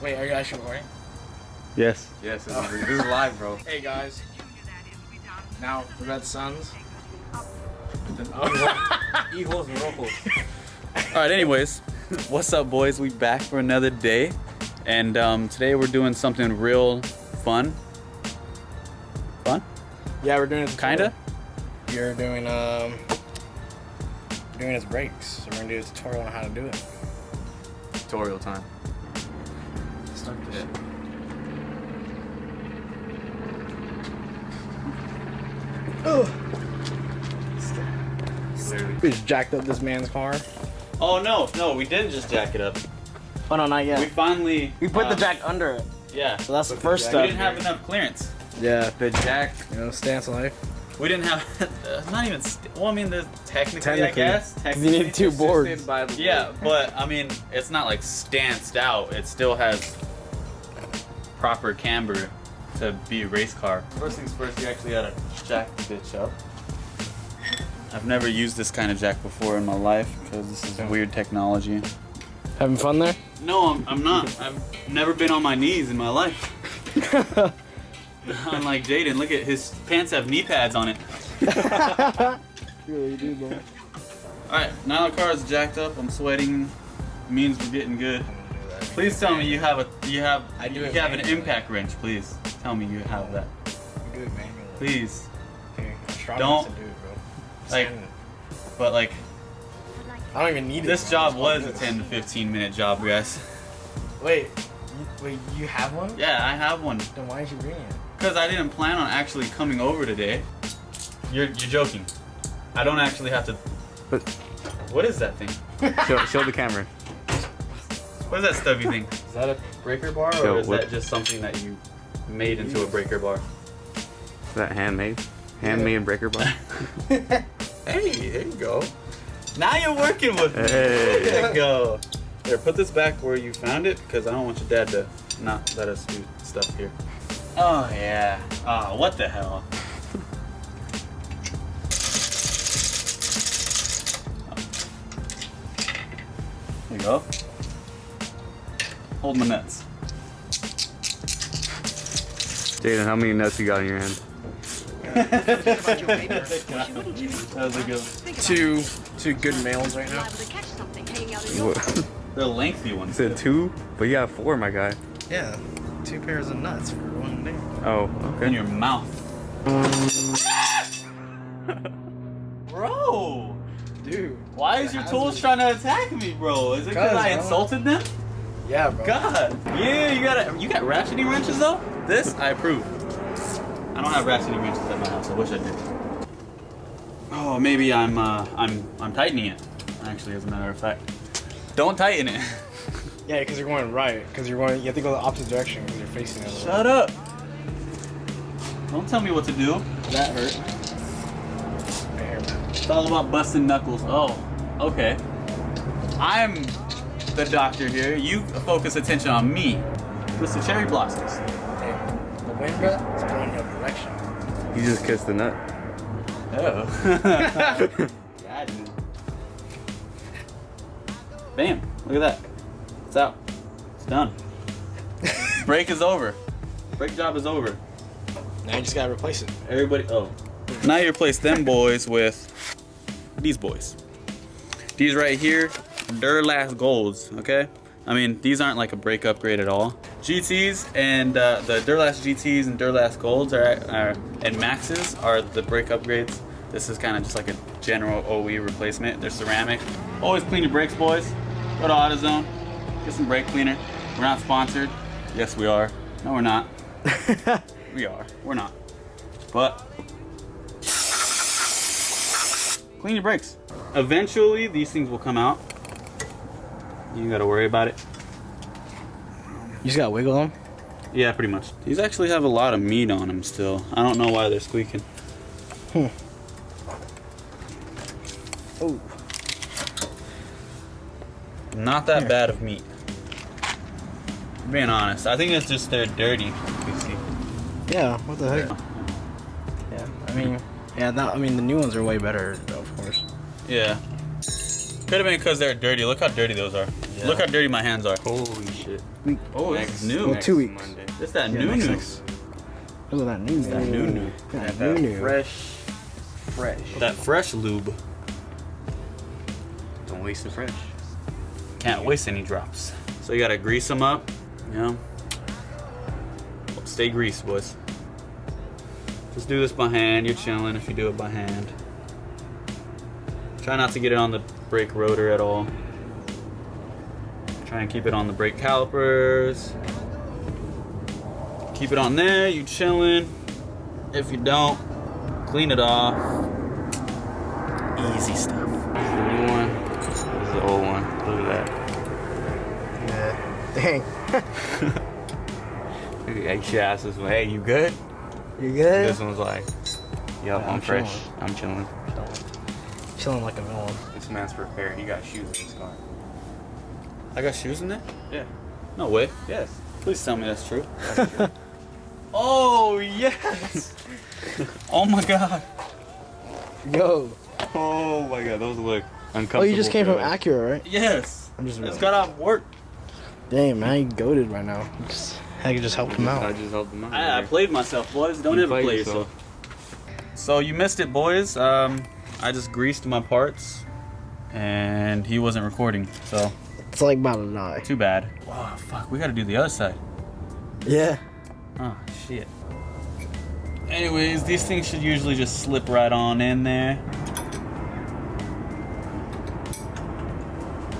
Wait, are you actually recording? Yes. Yes, this is live, bro. Hey guys. Now, the Red Suns. Eagles and Rojos. Alright, anyways. What's up, boys? We back for another day. And today we're doing something real fun. Fun? Yeah, we're doing it. Kinda? You're doing his brakes. So we're gonna do a tutorial on how to do it. Tutorial time. Start this shit. We just jacked up this man's car. Oh no, we didn't just jack it up. Oh no, not yet. We finally We put the jack under it. Yeah. So that's the first We step. didn't have enough clearance. Yeah. The jack. You know, stance life. We didn't have not even well, I mean there's technically I guess. You need two boards. Assisted by the Yeah, but I mean it's not like stanced out. It still has proper camber to be a race car. First things first, you actually gotta jack the bitch up. I've never used this kind of jack before in my life because this is weird technology. Having fun there? No, I'm not. I've never been on my knees in my life. Unlike Jaden, look at his pants have knee pads on it. Really do, bro. Alright, now the car is jacked up. I'm sweating. Means we're getting good. Please tell me you have an impact wrench. Please tell me you have that. You do it manually. Please. Okay, I'm strong Don't- enough to do it, bro. Like, but like, I don't even need it. this bro. job Just was like a this. 10 to 15 minute job, guys. Wait, you have one? Yeah, I have one. Then why didn't you bring it? Because I didn't plan on actually coming over today. You're joking. I don't actually have to. But What is that thing? show the camera. What is that stubby thing? Is that a breaker bar, or Yo, is what- that just something that you made into a breaker bar? Is that handmade? Handmade breaker bar. Hey, there you go. Now you're working with me. Hey. There you go. Here, put this back where you found it, because I don't want your dad to not let us do stuff here. Oh yeah. Oh, what the hell? There you go. Hold my nuts. Jaden, how many nuts you got in your hand? That was a good one. Two good males right now. What? The lengthy You ones. said 2, but you have 4, my guy. Yeah, 2 pairs of nuts for one day. Oh, In okay. your mouth. Bro! Dude. Why is your tools trying to attack me, bro? Is it because I bro. insulted them? Yeah, bro. God! Yeah, you got ratcheting wrenches though? This I approve. I don't have ratcheting wrenches at my house. I wish I did. Oh, maybe I'm tightening it. Actually, as a matter of fact, don't tighten it. Yeah, because you're going right. Because you have to go the opposite direction because you're facing it. Shut up! Don't tell me what to do. That hurt. Right here, man. It's all about busting knuckles. Oh, okay. I'm the doctor here. You focus attention on me. Mr. Cherry Blossoms. Hey, the wind, bro, is blowing your direction. You just kissed the nut. Oh. Yeah, dude. Bam. Look at that. It's out. It's done. Break is over. Break job is over. Now you just gotta replace it. Everybody, oh. Now you replace them boys with these boys. These right here, Durlast Golds, okay? I mean, these aren't like a break upgrade at all. GTs and the Durlast GTs and Durlast Golds and Maxes are the break upgrades. This is kind of just like a general OE replacement. They're ceramic. Always clean your brakes, boys. Go to AutoZone, get some brake cleaner. We're not sponsored. Yes, we are. No, we're not. We are. We're not. But clean your brakes. Eventually, these things will come out. You ain't gotta worry about it. You just gotta wiggle them? Yeah, pretty much. These actually have a lot of meat on them still. I don't know why they're squeaking. Oh. Not that bad of meat. Being honest, I think it's just they're dirty. You see. Yeah, what the heck? Yeah, I mean, the new ones are way better, though, of course. Yeah. Could have been because they're dirty. Look how dirty those are. Yeah. Look how dirty my hands are. Holy shit. Oh, it's new. Well, 2 weeks. Monday. It's that Yeah, new next new. next. Look at that new. That new. That That new. fresh. That fresh lube. Don't waste the fresh. Can't waste any drops. So you gotta grease them up, you know. Stay greased, boys. Just do this by hand. You're chilling if you do it by hand. Try not to get it on the brake rotor at all. Try and keep it on the brake calipers. Keep it on there, you chilling. If you don't, clean it off. Easy stuff. This is the new one. This is the old one. Look at that. Yeah. Dang. Hey, she asked us, hey, you good? You good? This one's like, yup, Yeah, I'm fresh. chilling. I'm chilling. Chilling like a villain. This man's prepared. He got shoes in his car. I got shoes in there? Yeah. No way. Yes. Please tell me that's true. Oh, yes! Oh my god. Yo. Oh my god, those look uncomfortable. Oh, you just came from feeling. Acura, right? Yes. I'm just Just got off work. Dang, man, you goated right now. I could just help him I out. just helped him out. I played myself, boys. Don't You ever played play yourself. yourself. So you missed it, boys. I just greased my parts, and he wasn't recording. So It's like about to die. too bad. Oh fuck, we gotta do the other side. Yeah. Oh shit. Anyways, these things should usually just slip right on in there.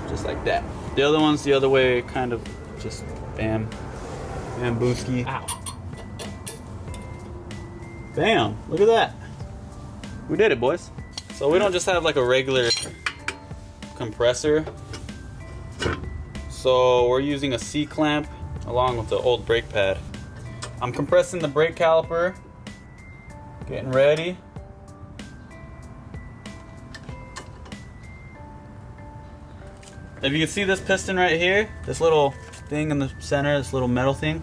Just like that. The other one's the other way, kind of just bam. Bam booski. Ow. Bam, look at that. We did it, boys. So we don't just have like a regular compressor. So we're using a C-clamp along with the old brake pad. I'm compressing the brake caliper. Getting ready. If you can see this piston right here, this little thing in the center, this little metal thing,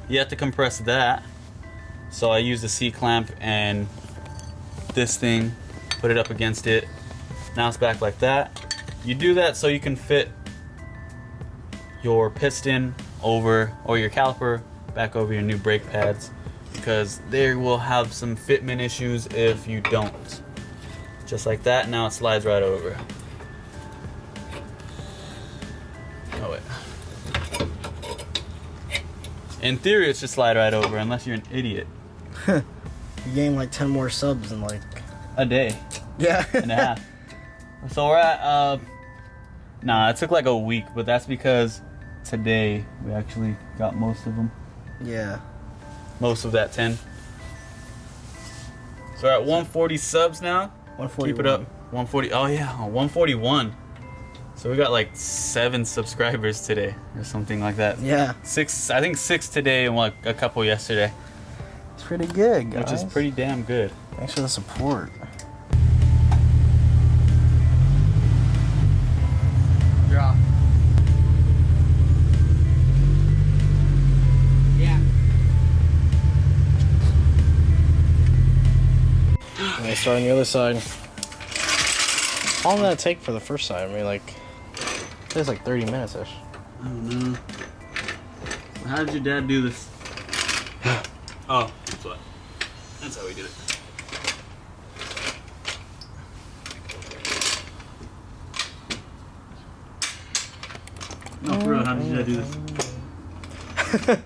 you have to compress that. So I use the C-clamp and this thing, put it up against it. Now it's back like that. You do that so you can fit your piston over, or your caliper back over your new brake pads, because they will have some fitment issues if you don't. Just like that, now it slides right over. Oh wait. In theory, it should slide right over, unless you're an idiot. You gained like 10 more subs in like A day yeah. and a half. So we're at, nah, it took like a week, but that's because today we actually got most of them. Yeah. Most of that 10. So we're at 140 subs now. 141. Keep it up. 140. Oh yeah, 141. So we got like 7 subscribers today, or something like that. Yeah. 6. I think 6 today, and like a couple yesterday, It's pretty good, guys. which is pretty damn good. Thanks for the support. Drop. Yeah. And I start on the other side. How long did that take for the first side? I mean, like, it takes like 30 minutes ish. I don't know. How did your dad do this? Oh, that's what. That's how we did it. No, for real, how did your dad do this?